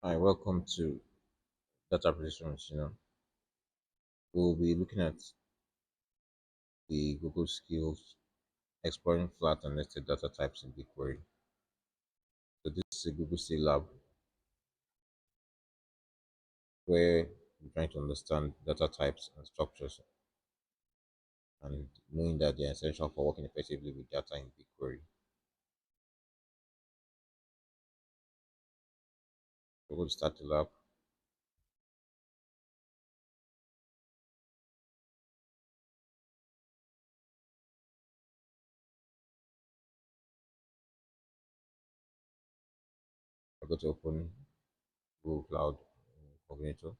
Hi, welcome to Data Precisions. We'll be looking at the Google skills exploring flat and nested data types in BigQuery. So this is a Google C lab where we're trying to understand data types and structures and knowing that they're essential for working effectively with data in BigQuery. We're going to start the lab. We're going to open Google Cloud Incognito.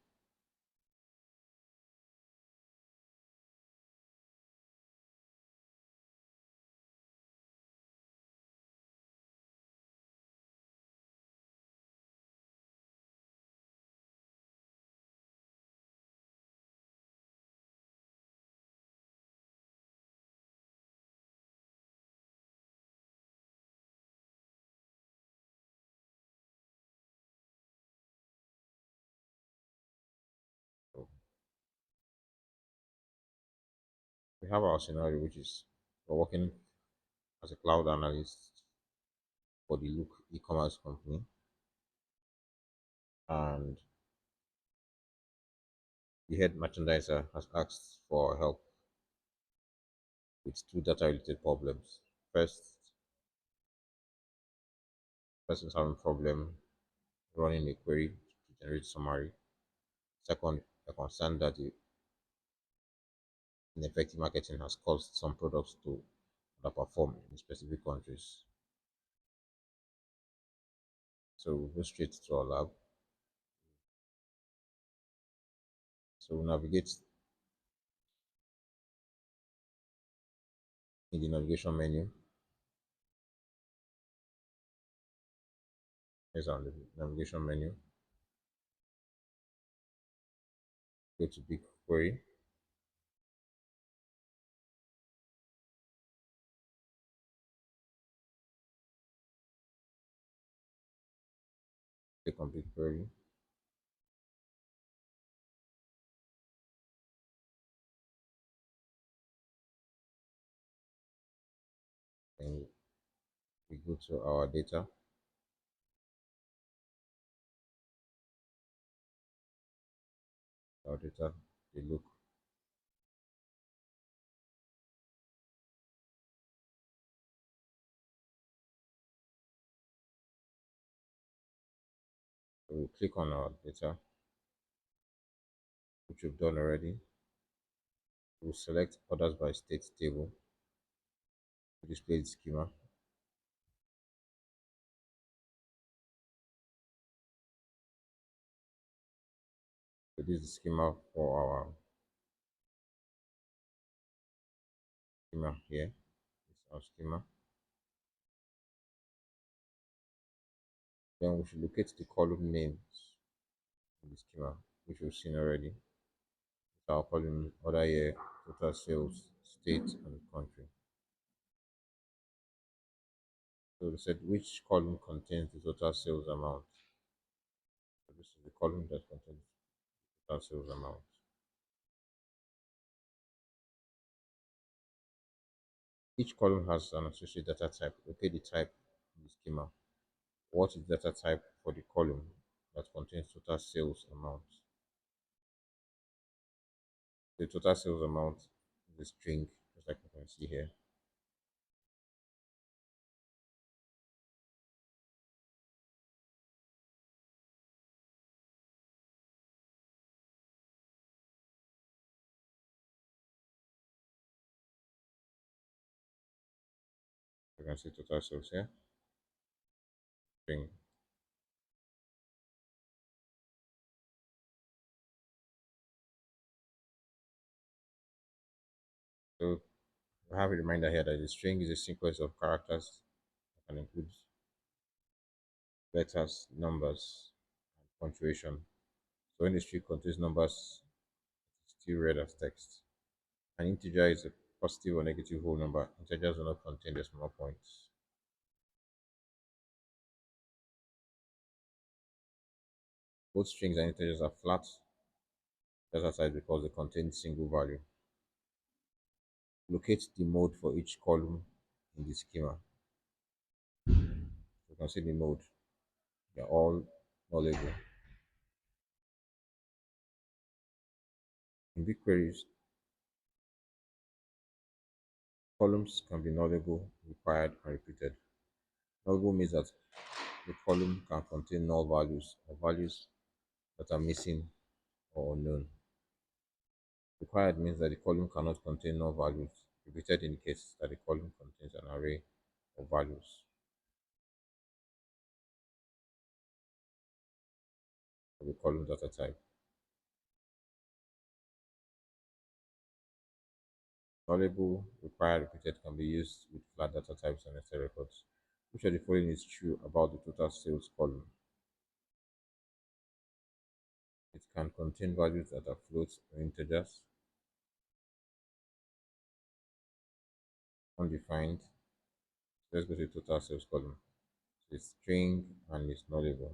So we have our scenario, which is we're working as a cloud analyst for the Look e-commerce company, and the head merchandiser has asked for help with two data related problems. First, person is having problem running a query to generate summary. Second, a concern that the ineffective marketing has caused some products to underperform in specific countries. So we'll go straight to our lab. So we'll navigate in the navigation menu. Here's our navigation menu. Go to BigQuery. Click on BigQuery. And we go to our data. Our data, they look. So we'll click on our data, which we've done already. We'll select orders by state table to display the schema. So this is the schema for our schema here. This is our schema. Then we should locate the column names in the schema, which we've seen already. So our column order year, total sales, state, and country. So we said which column contains the total sales amount. So this is the column that contains the total sales amount. Each column has an associated data type. Locate the type in the schema. What is data type for the column that contains total sales amount? The total sales amount is a string, just like you can see here. You can see total sales here, string. So we have a reminder here that the string is a sequence of characters that can include letters, numbers, and punctuation. So when the string contains numbers, it's still read as text. An integer is a positive or negative whole number. Integers do not contain decimal points. Both strings and integers are flat data types because they contain single value. Locate the mode for each column in the schema. You can see the mode. They're all nullable. In BigQuery, columns can be nullable, required, and repeated. Nullable means that the column can contain null values or values that are missing or unknown. Required means that the column cannot contain null values. Repeated indicates that the column contains an array of values of the column data type. Nullable, required, repeated can be used with flat data types and nested records. Which of the following is true about the total sales column? It can contain values that are floats or integers, undefined. Let's go to the total sales column. It's string and it's nullable.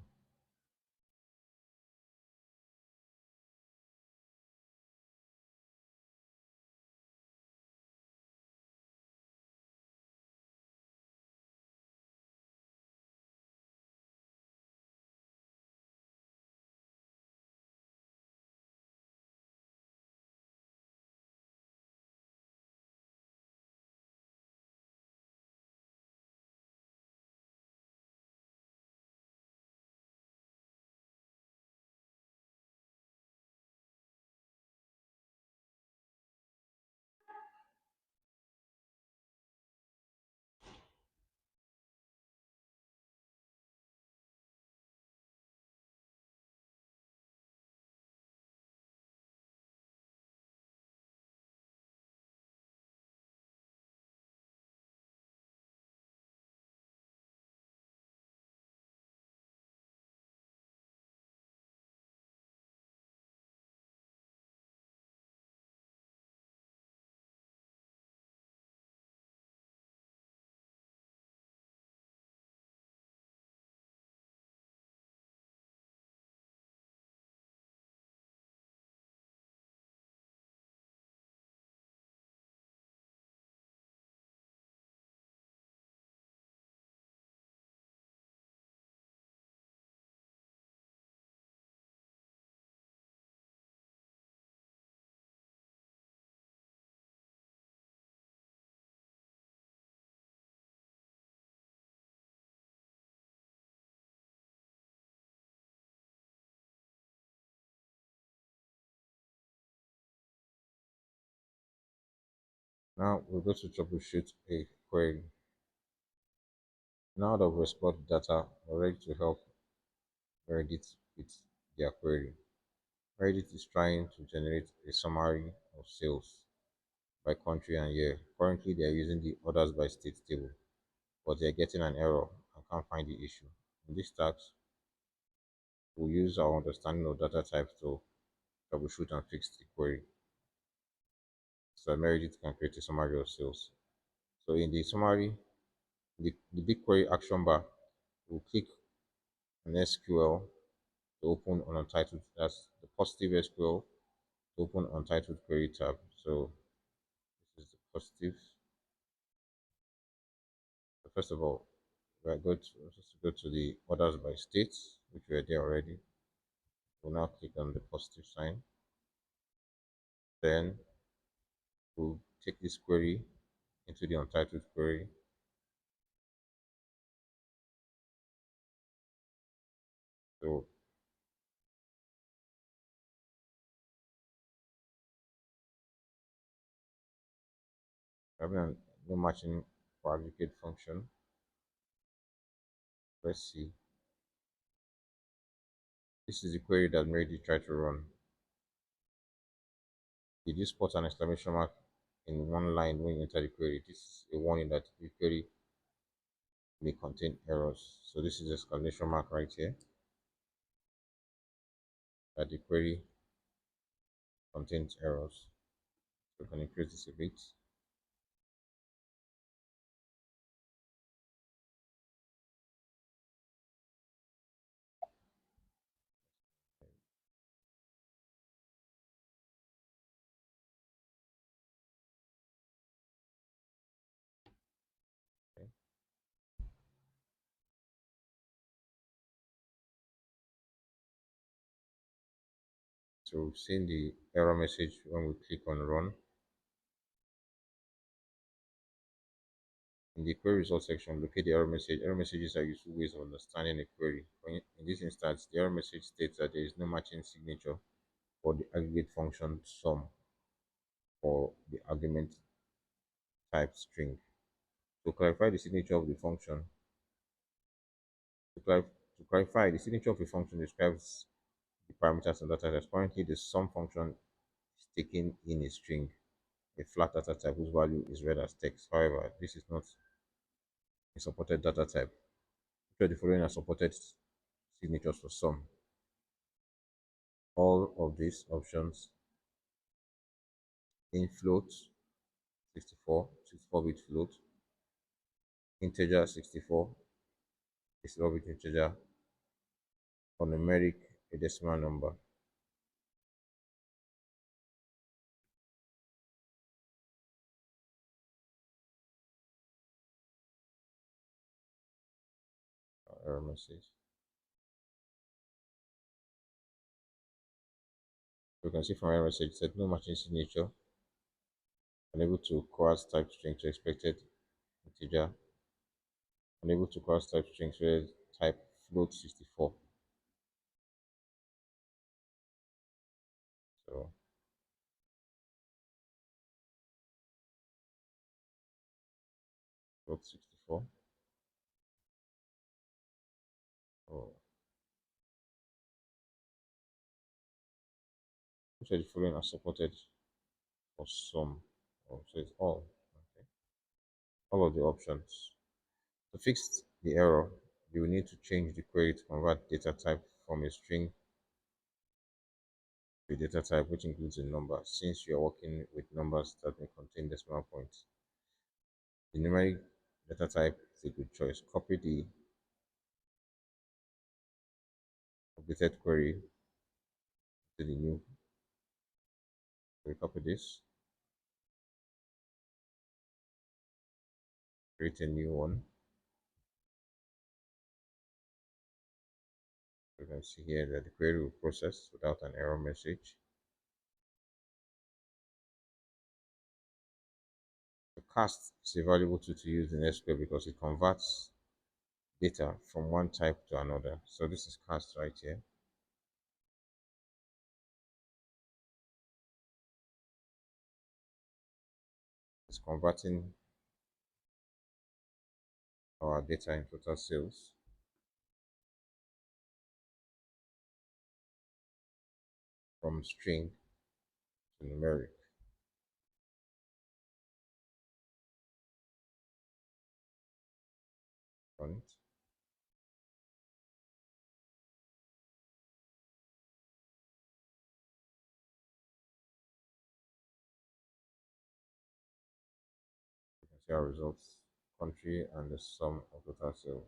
Now we'll go to troubleshoot a query. Now that we've explored data, we're ready to help Reddit with their query. Reddit is trying to generate a summary of sales by country and year. Currently, they are using the orders by state table, but they are getting an error and can't find the issue. In this task, we'll use our understanding of data types to troubleshoot and fix the query so that Meredith can create a summary of sales. So in the summary, the BigQuery action bar, we'll click on SQL to open an untitled, that's the positive SQL to open untitled query tab. So this is the positive. So first of all, we're going to just go to the orders by states, which were there already. We'll now click on the positive sign. Then we'll take this query into the untitled query. So having a no matching for aggregate function. Let's see. This is the query that Meredith tried to run. Did you spot an exclamation mark in one line when you enter the query? This is a warning that the query may contain errors. So this is the exclamation mark right here that the query contains errors. So we can increase this a bit. So we've seen the error message when we click on run. In the query results section, locate the error message. Error messages are useful ways of understanding a query. In this instance, the error message states that there is no matching signature for the aggregate function sum or the argument type string. To clarify the signature of the function, to clarify, the signature of a function describes the parameters and data types. Currently, the sum function is taken in a string, a flat data type whose value is read as text. However, this is not a supported data type. Each of the following are supported signatures for sum. All of these options in float 64, 64-bit float, integer 64, 64-bit integer, or numeric, a decimal number. Error message. We can see from error message that no matching signature, unable to cross type string to expected integer, unable to cross type string to type float 64. So float 64. Oh, which of the following are supported for sum? Oh, so it's all. Okay. All of the options. To fix the error, you will need to change the query to convert data type from a string to a data type which includes a number. Since you are working with numbers that may contain decimal points, the numeric data type is a good choice. Copy the updated query to the new. We copy this, create a new one. You can see here that the query will process without an error message. The cast is a valuable tool to use in SQL because it converts data from one type to another. So this is cast right here. It's converting our data in total sales from string to numeric. On it. You can see our results, country and the sum of total sales.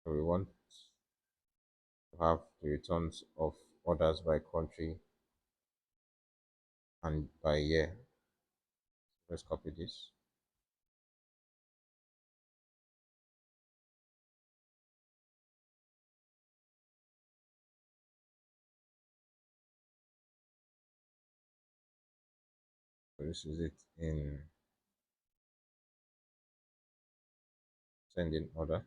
So we want to have the returns of orders by country and by year. Let's copy this. So this is it in sending order.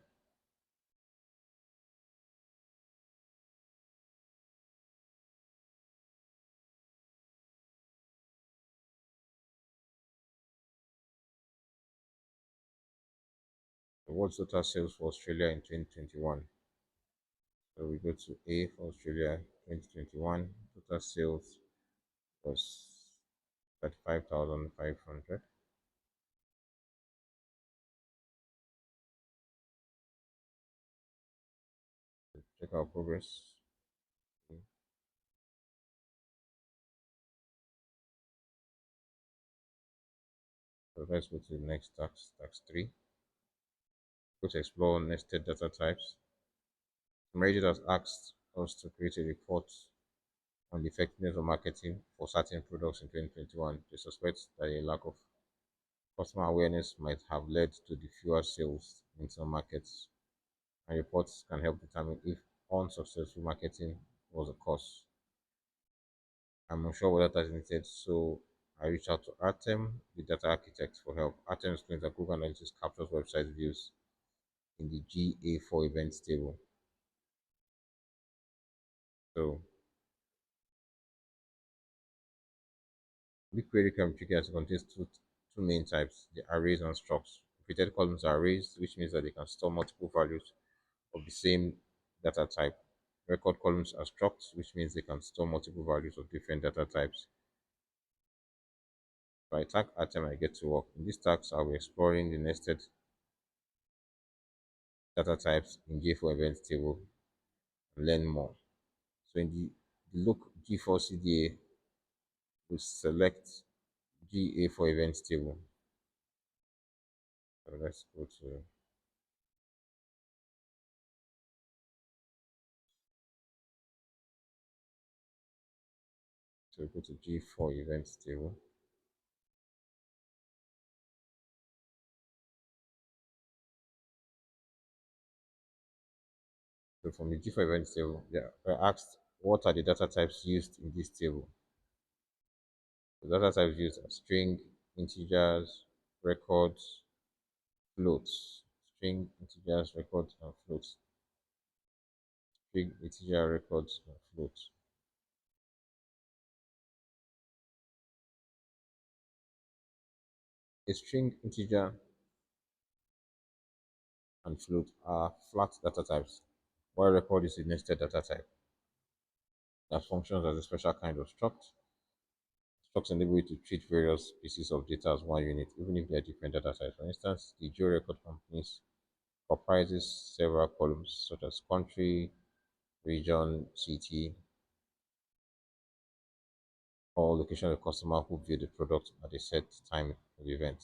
The world's total sales for Australia in 2021. So we go to A for Australia 2021. Total sales was 35,500. Check our progress. So let's go to the next tax, tax 3. Go to explore nested data types. Meredith has asked us to create a report on the effectiveness of marketing for certain products in 2021. They suspect that a lack of customer awareness might have led to the fewer sales in some markets, and reports can help determine if unsuccessful marketing was a cause. I'm unsure what data is needed, so I reached out to Artem, the data architect, for help. Artem explains that Google Analytics captures website views in the GA4 events table. So BigQuery can be tricky as it contains two main types, the arrays and structs. Repeated columns are arrays, which means that they can store multiple values of the same data type. Record columns are structs, which means they can store multiple values of different data types. So I tag Artem, I get to work. In this task, I'll be exploring the nested data types in J4 events table and learn more. So in the look G4 CDA, we select GA4 events table. So let's go to G4 events table. So from the G4 events table, yeah, I asked what are the data types used in this table. The data types used are string, integers, records, floats. String, integers, records, and floats. String, integer, records, and floats. A string, integer, and float are flat data types, while record is a nested data type that functions as a special kind of struct. Structs enable you to treat various pieces of data as one unit, even if they are different data types. For instance, the geo record companies comprises several columns such as country, region, city, or location of the customer who viewed the product at a set time of the event.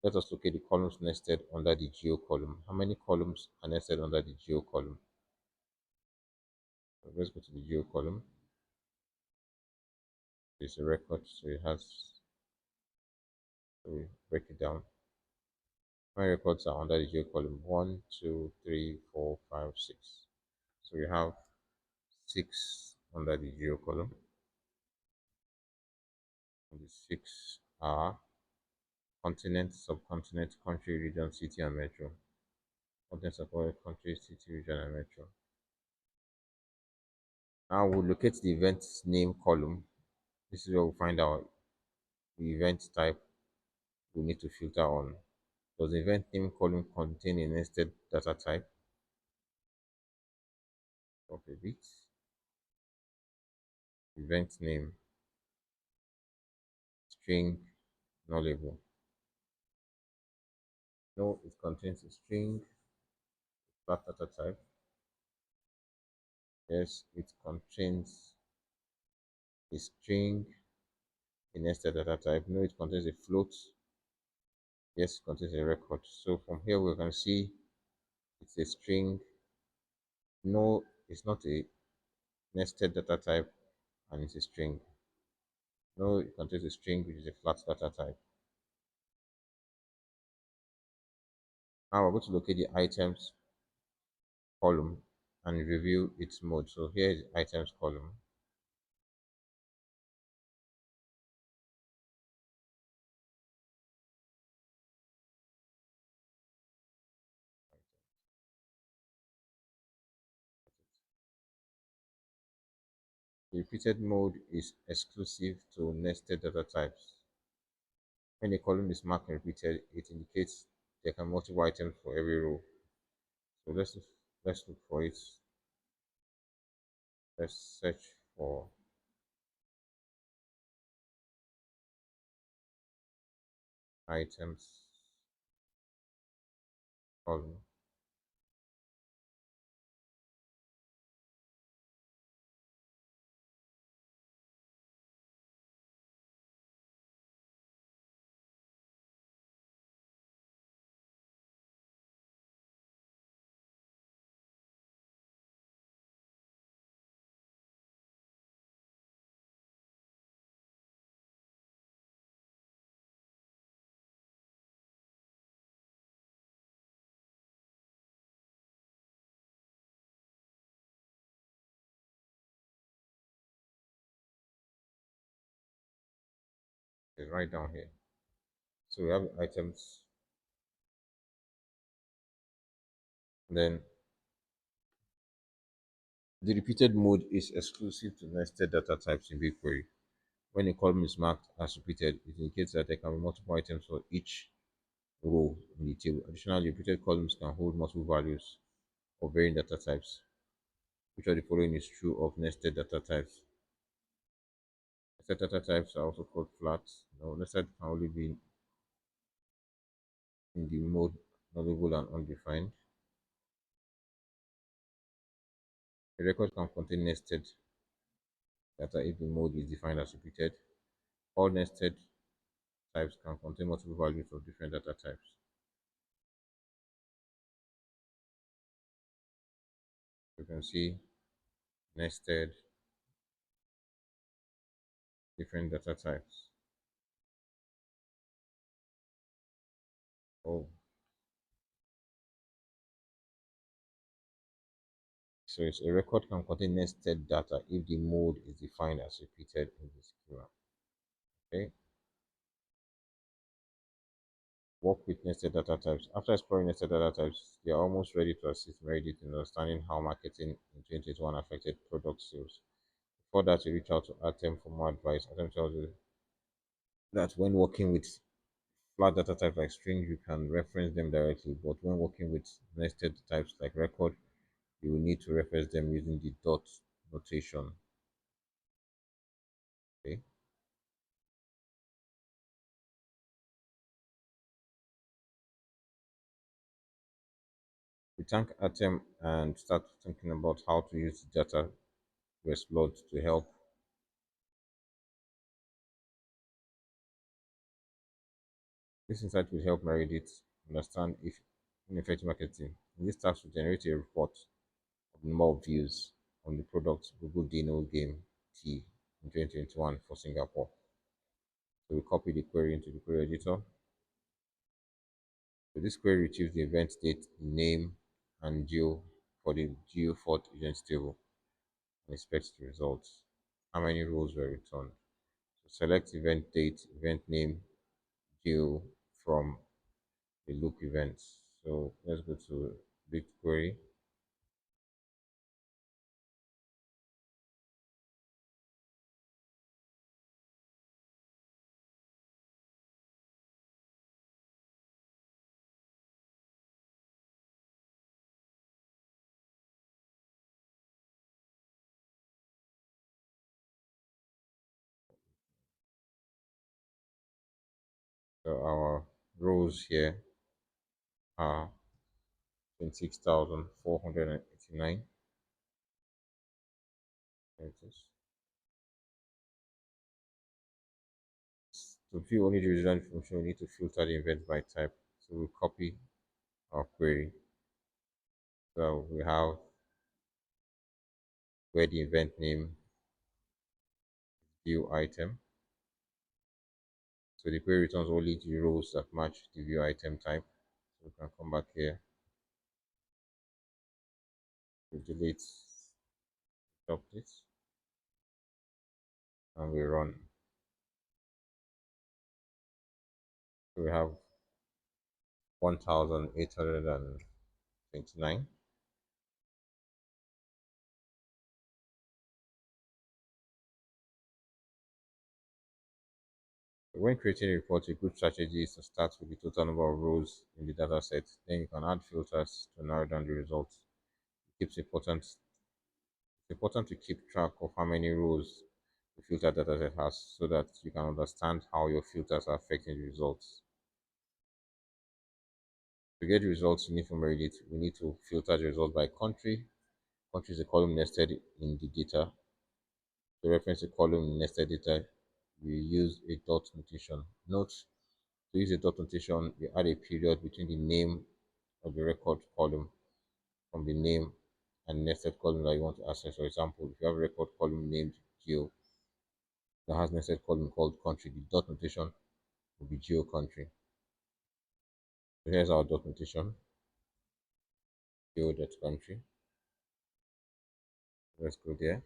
Let us locate the columns nested under the geo column. How many columns are nested under the geo column? So let's go to the geo column. It's a record, so it has, so we break it down. My records are under the geo column 1, 2, 3, 4, 5, 6. So we have 6 under the geo column. And the 6 are continent, subcontinent, country, region, city, and metro. Content support country, city, region, and metro. Now we'll locate the event name column. This is where we'll find out the event type we need to filter on. Does the event name column contain a nested data type? Of a bit. Event name, string, nullable. No, it contains a string, flat data type. Yes, it contains a string, a nested data type. No, it contains a float. Yes, it contains a record. So from here we can see it's a string. No, it's not a nested data type, and it's a string. No, it contains a string, which is a flat data type. Now we're going to locate the items column and review its mode. So here is the items column. The repeated mode is exclusive to nested data types. When a column is marked and repeated, it indicates there can be multiple items for every row. So let's look for it. Let's search for items column. It's right down here. So we have items. Then the repeated mode is exclusive to nested data types in BigQuery. When a column is marked as repeated, it indicates that there can be multiple items for each row in the table. Additionally, repeated columns can hold multiple values of varying data types. Which of the following is true of nested data types? Nested data types are also called flat. No, nested can only be in the mode nullable and undefined. A record can contain nested data if the mode is defined as repeated. All nested types can contain multiple values of different data types. You can see nested different data types. Oh, so it's a record can contain nested data if the mode is defined as repeated in the schema. Okay. Work with nested data types. After exploring nested data types, they are almost ready to assist Meredith in understanding how marketing in 2021 affected product sales. Before that, you reach out to Atem for more advice. Atem tells you that when working with flat data types like string, you can reference them directly, but when working with nested types like record, you will need to reference them using the dot notation. Okay. We thank Atem and start thinking about how to use the data we explored to help. This insight will help Meredith understand if ineffective marketing. In this task, we generate a report of the number of views on the product Google Dino Game T in 2021 for Singapore. So we copy the query into the query editor. So this query retrieves the event date, name, and geo for the geo fault agent table and inspects the results. How many rows were returned? So select event date, event name, geo from the look events. So let's go to BigQuery. So our rows here are 26,489. There it is. To view only the result information, we need to filter the event by type. So we copy our query. So we have where the event name view item. So the query returns only the rows that match the view item type. So we can come back here, we delete, stop this, and we run. So we have 1,829. When creating a report, a good strategy is to start with the total number of rows in the dataset. Then you can add filters to narrow down the results. It's important to keep track of how many rows the filter dataset has so that you can understand how your filters are affecting the results. To get the results you need from Reddit, we need to filter the result by country. Country is a column nested in the data. To reference a column in nested data, you use a dot notation. Note, to use a dot notation, you add a period between the name of the record column from the name and nested column that you want to access. For example, if you have a record column named geo that has nested column called country, the dot notation will be geo country. So here's our dot notation, geo.country. Let's go there.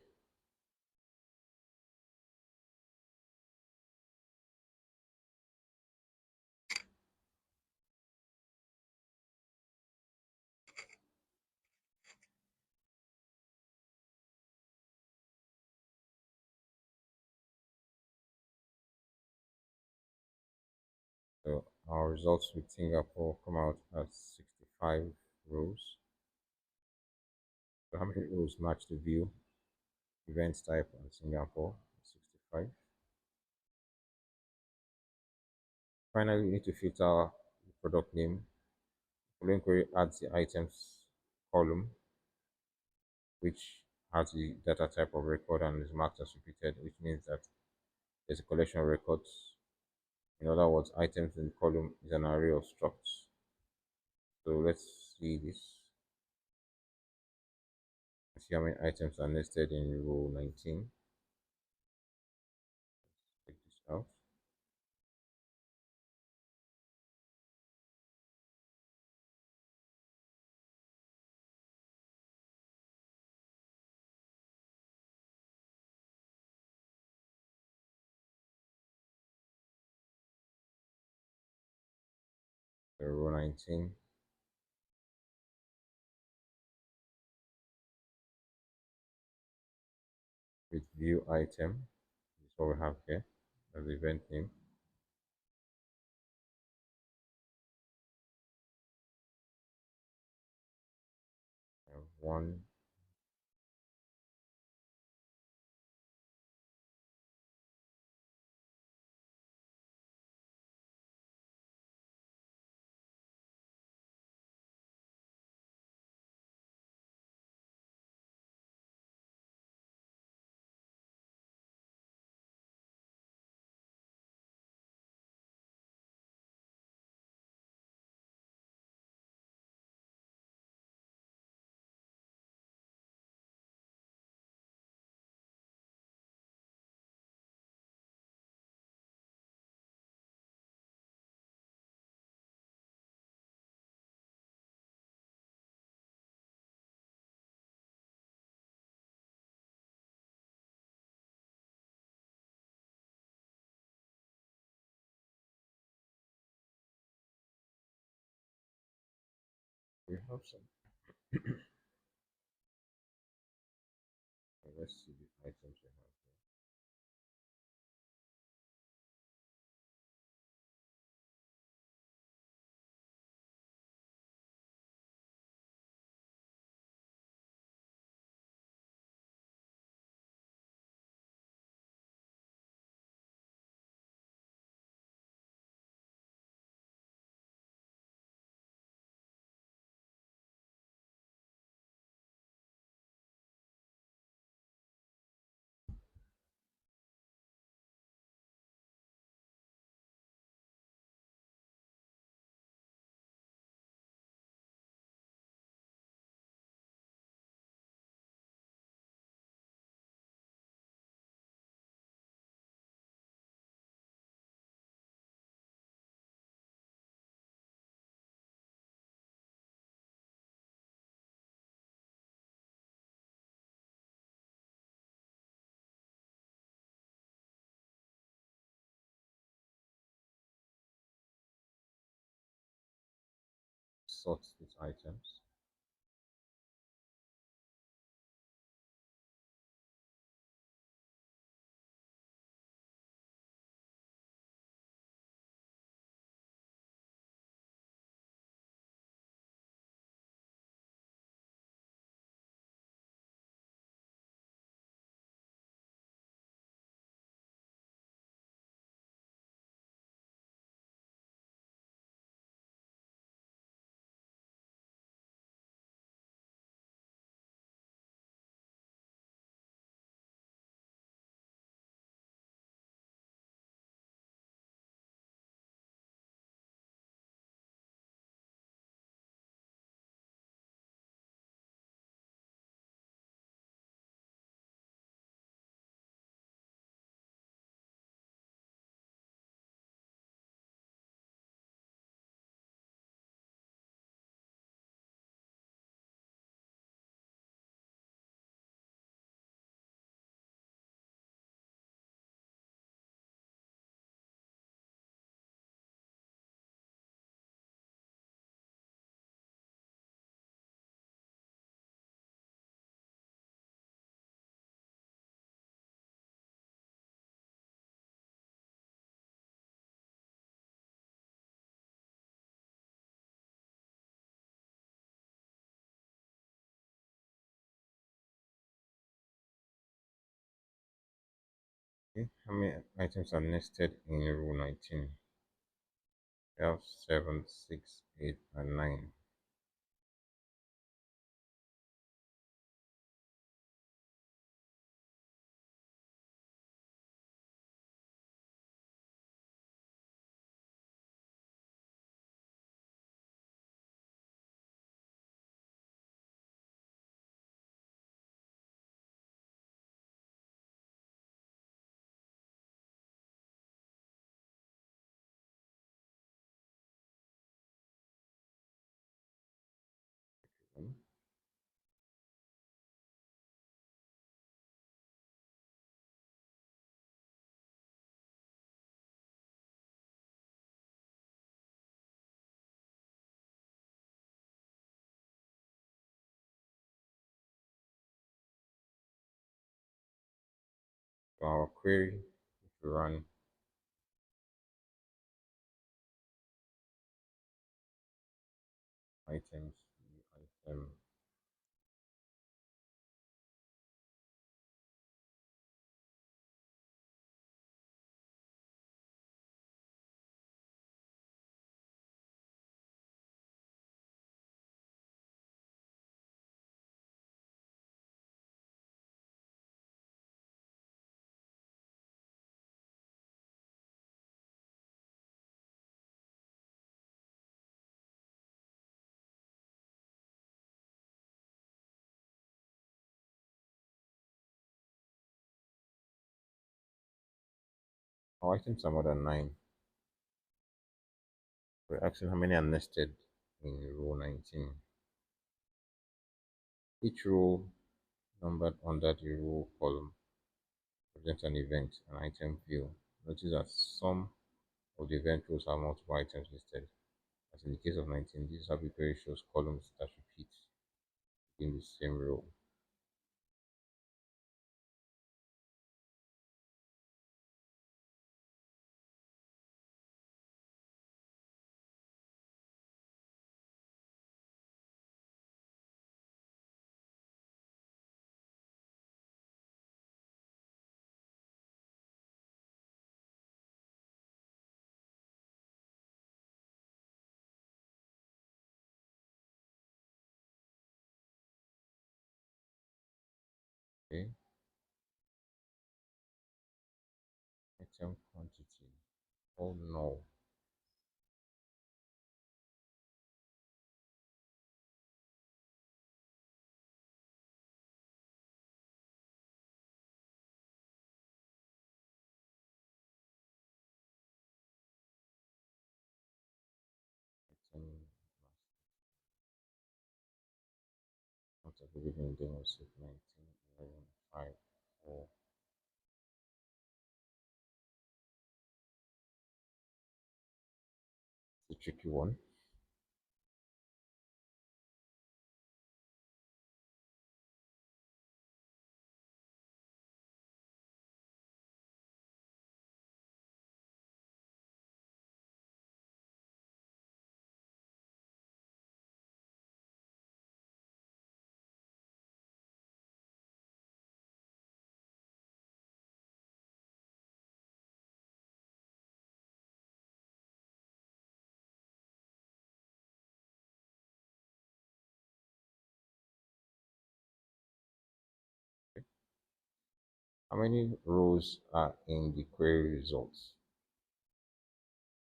So our results with Singapore come out as 65 rows. So how many rows match the view event type on Singapore? 65. Finally, we need to filter the product name. Following query adds the items column, which has the data type of record and is marked as repeated, which means that there's a collection of records. In other words, items in the column is an array of structs. So let's see this. See how many items are nested in row 19. Check this out. So row 19 with view item is what we have here as the event name. I have one, we have some. Let's see the items we have here. Sort these items. Okay, how many items are nested in row 19? We have 7, 6, 8, and 9. Hmm? For our query, if we run items, item, our items are more than 9. We're asking how many are nested in row 19. Each row numbered under the row column represents an event, an item view. Notice that some of the event rows have multiple items listed. As in the case of 19, this arbitrary shows columns that repeat in the same row. Okay, item quantity. Oh no, item not available in demo set 19, 11, 5, 4. It's a tricky one. Okay. How many rows are in the query results?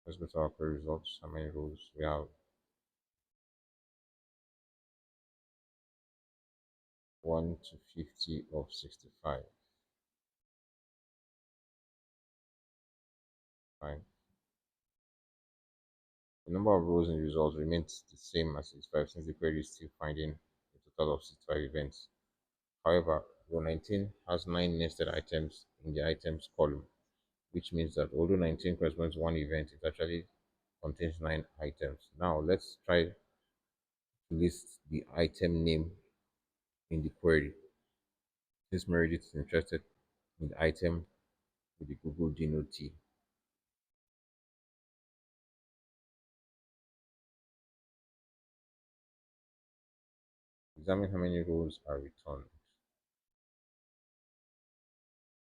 Let's go to our query results. How many rows? We have 1 to 50 of 65. Fine. The number of rows in the results remains the same as 65 since the query is still finding a total of 65 events. However, row 19 has 9 nested items in the items column, which means that although 19 corresponds to one event, it actually contains 9 items. Now let's try to list the item name in the query. Since Meredith is interested in the item with the Google Dino T. Examine how many rows are returned.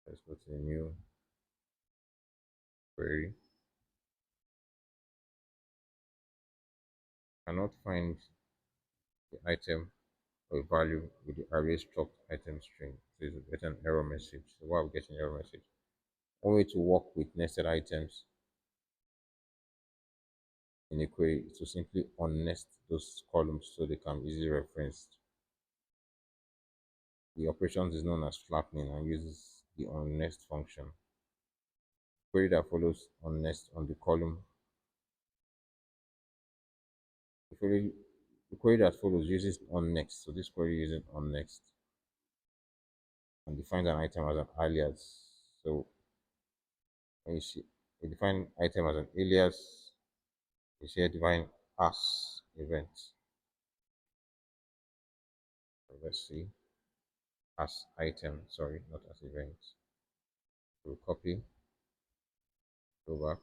Let's go to the new. query. Cannot find the item or value with the array struct item string. So it's get an error message. So why are we getting error message? One way to work with nested items in a query is to simply unnest those columns so they can be easily referenced. The operation is known as flattening and uses the unnest function. Query that follows unnest on the column. The query that follows uses onNext. So this query using onNext and defines an item as an alias. So when you see we define item as an alias, you see define as event. So let's see as item, sorry, not as event. We'll copy, go back,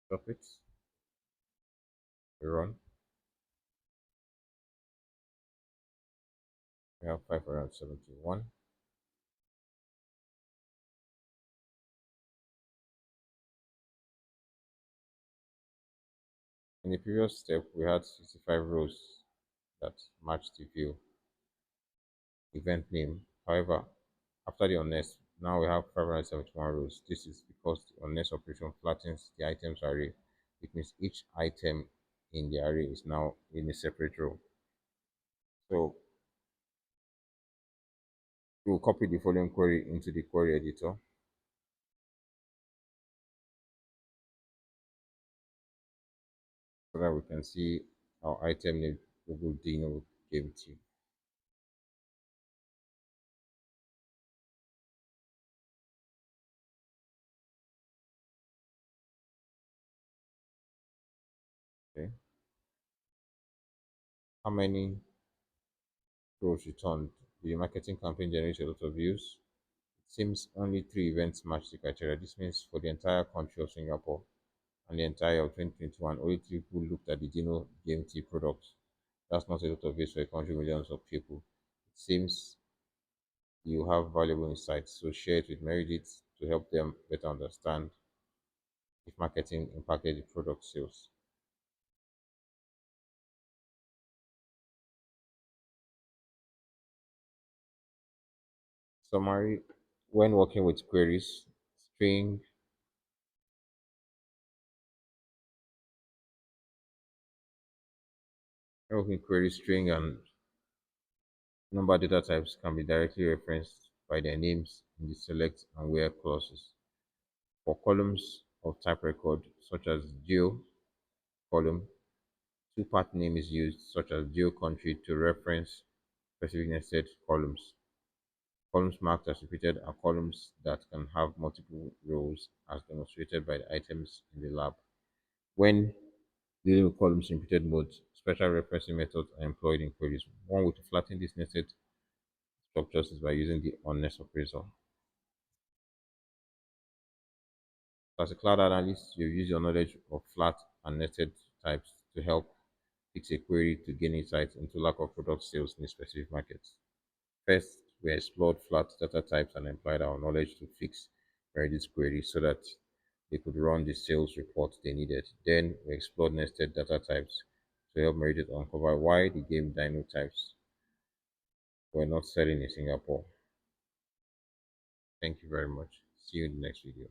stop it, we run. We have 571. In the previous step, we had 65 rows that matched the view event name. However, after the honest, now we have 571 rows. This is because the honest operation flattens the items array. It means each item in the array is now in a separate row. So we'll copy the following query into the query editor so that we can see our item name Google Dino Game Team. Okay. How many rows returned? The marketing campaign generates a lot of views. It seems only three events match the criteria. This means for the entire country of Singapore and the entire of 2021, only three people looked at the Dino GMT product. That's not a lot of views for a country, millions of people. It seems you have valuable insights, so share it with Meredith to help them better understand if marketing impacted the product sales. Summary: when working with queries, string, when working with queries, string, and number data types can be directly referenced by their names in the select and where clauses. For columns of type record, such as geo column, two-part name is used, such as geo country, to reference specific nested columns. Columns marked as repeated are columns that can have multiple rows as demonstrated by the items in the lab. When dealing with columns in repeated mode, special referencing methods are employed in queries. One way to flatten these nested structures is by using the honest operator. As a cloud analyst, you use your knowledge of flat and nested types to help fix a query to gain insight into lack of product sales in a specific market. First, we explored flat data types and applied our knowledge to fix Meredith's query so that they could run the sales report they needed. Then, we explored nested data types to help Meredith uncover why the game dino types were not selling in Singapore. Thank you very much. See you in the next video.